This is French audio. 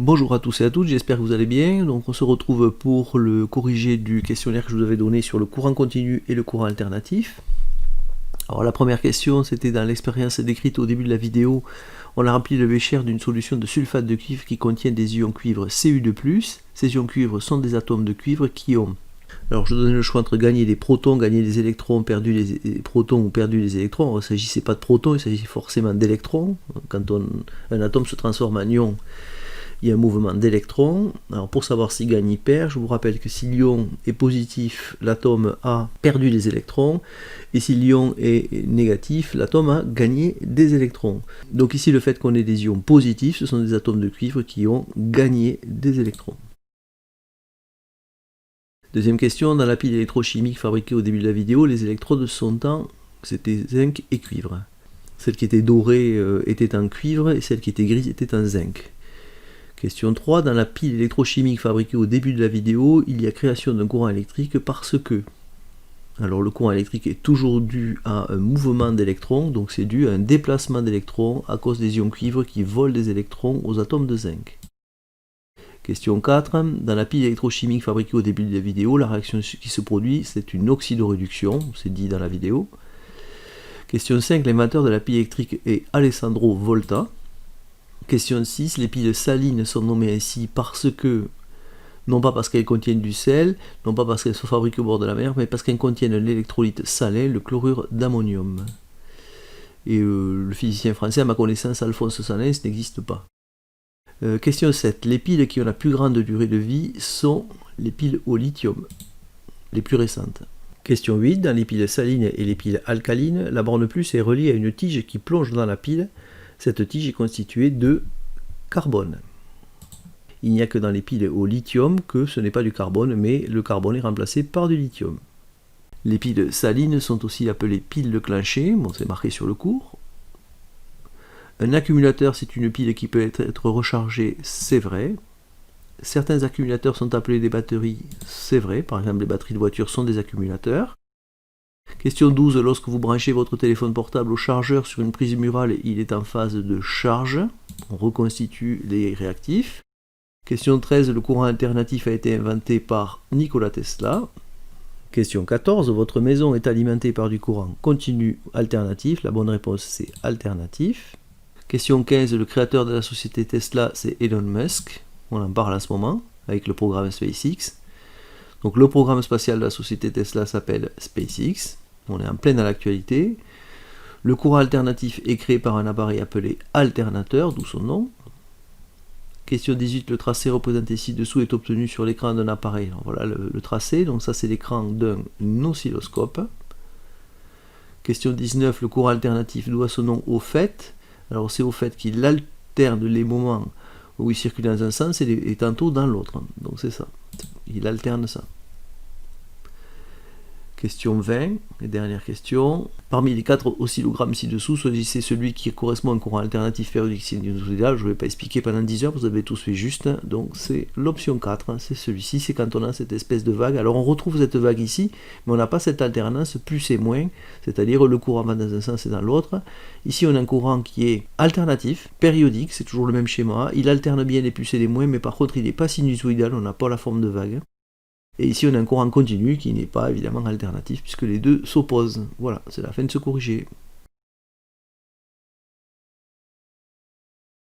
Bonjour à tous et à toutes, j'espère que vous allez bien. Donc on se retrouve pour le corrigé du questionnaire que je vous avais donné sur le courant continu et le courant alternatif. Alors la première question, c'était dans l'expérience décrite au début de la vidéo. On a rempli le bécher d'une solution de sulfate de cuivre qui contient des ions cuivre Cu2+. Ces ions cuivre sont des atomes de cuivre qui ont... Alors je donnais le choix entre gagner des protons, gagner des électrons, perdu les protons ou perdu les électrons. Alors, il ne s'agissait pas de protons, il s'agissait forcément d'électrons. Quand un atome se transforme en ion, il y a un mouvement d'électrons. Alors pour savoir s'il gagne, il perd, je vous rappelle que si l'ion est positif, l'atome a perdu des électrons, et si l'ion est négatif, l'atome a gagné des électrons. Donc ici, le fait qu'on ait des ions positifs, ce sont des atomes de cuivre qui ont gagné des électrons. Deuxième question, dans la pile électrochimique fabriquée au début de la vidéo, les électrodes sont en... c'était zinc et cuivre. Celle qui était dorée était en cuivre, et celle qui était grise était en zinc. Question 3, dans la pile électrochimique fabriquée au début de la vidéo, il y a création d'un courant électrique parce que... Alors le courant électrique est toujours dû à un mouvement d'électrons, donc c'est dû à un déplacement d'électrons à cause des ions cuivre qui volent des électrons aux atomes de zinc. Question 4, dans la pile électrochimique fabriquée au début de la vidéo, la réaction qui se produit, c'est une oxydoréduction, c'est dit dans la vidéo. Question 5, l'inventeur de la pile électrique est Alessandro Volta. Question 6, les piles salines sont nommées ainsi parce que, non pas parce qu'elles contiennent du sel, non pas parce qu'elles sont fabriquées au bord de la mer, mais parce qu'elles contiennent l'électrolyte salin, le chlorure d'ammonium. Et le physicien français, à ma connaissance, Alphonse Salins, n'existe pas. Question 7, les piles qui ont la plus grande durée de vie sont les piles au lithium, les plus récentes. Question 8, dans les piles salines et les piles alcalines, la borne plus est reliée à une tige qui plonge dans la pile. Cette tige est constituée de carbone. Il n'y a que dans les piles au lithium que ce n'est pas du carbone, mais le carbone est remplacé par du lithium. Les piles salines sont aussi appelées piles de Clanchet, bon, c'est marqué sur le cours. Un accumulateur, c'est une pile qui peut être rechargée, c'est vrai. Certains accumulateurs sont appelés des batteries, c'est vrai. Par exemple, les batteries de voiture sont des accumulateurs. Question 12, lorsque vous branchez votre téléphone portable au chargeur sur une prise murale, il est en phase de charge. On reconstitue les réactifs. Question 13, le courant alternatif a été inventé par Nikola Tesla. Question 14, votre maison est alimentée par du courant continu alternatif. La bonne réponse, c'est alternatif. Question 15, le créateur de la société Tesla, c'est Elon Musk. On en parle en ce moment, avec le programme SpaceX. Donc le programme spatial de la société Tesla s'appelle SpaceX. On est en plein dans l'actualité. Le courant alternatif est créé par un appareil appelé alternateur, d'où son nom. Question 18, le tracé représenté ci-dessous est obtenu sur l'écran d'un appareil. Alors voilà le tracé, donc ça c'est l'écran d'un oscilloscope. Question 19, le courant alternatif doit son nom au fait. Alors c'est au fait qu'il alterne les moments où il circule dans un sens et tantôt dans l'autre. Donc c'est ça, il alterne ça. Question 20, et dernière question. Parmi les 4 oscillogrammes ci-dessous, choisissez celui qui correspond à un courant alternatif périodique sinusoïdal. Je ne vais pas expliquer pendant 10 heures, vous avez tous fait juste. Donc c'est l'option 4, c'est celui-ci, c'est quand on a cette espèce de vague. Alors on retrouve cette vague ici, mais on n'a pas cette alternance, plus et moins, c'est-à-dire le courant va dans un sens et dans l'autre. Ici on a un courant qui est alternatif, périodique, c'est toujours le même schéma. Il alterne bien les plus et les moins, mais par contre il n'est pas sinusoïdal, on n'a pas la forme de vague. Et ici on a un courant continu qui n'est pas évidemment alternatif puisque les deux s'opposent. Voilà, c'est la fin de ce corrigé.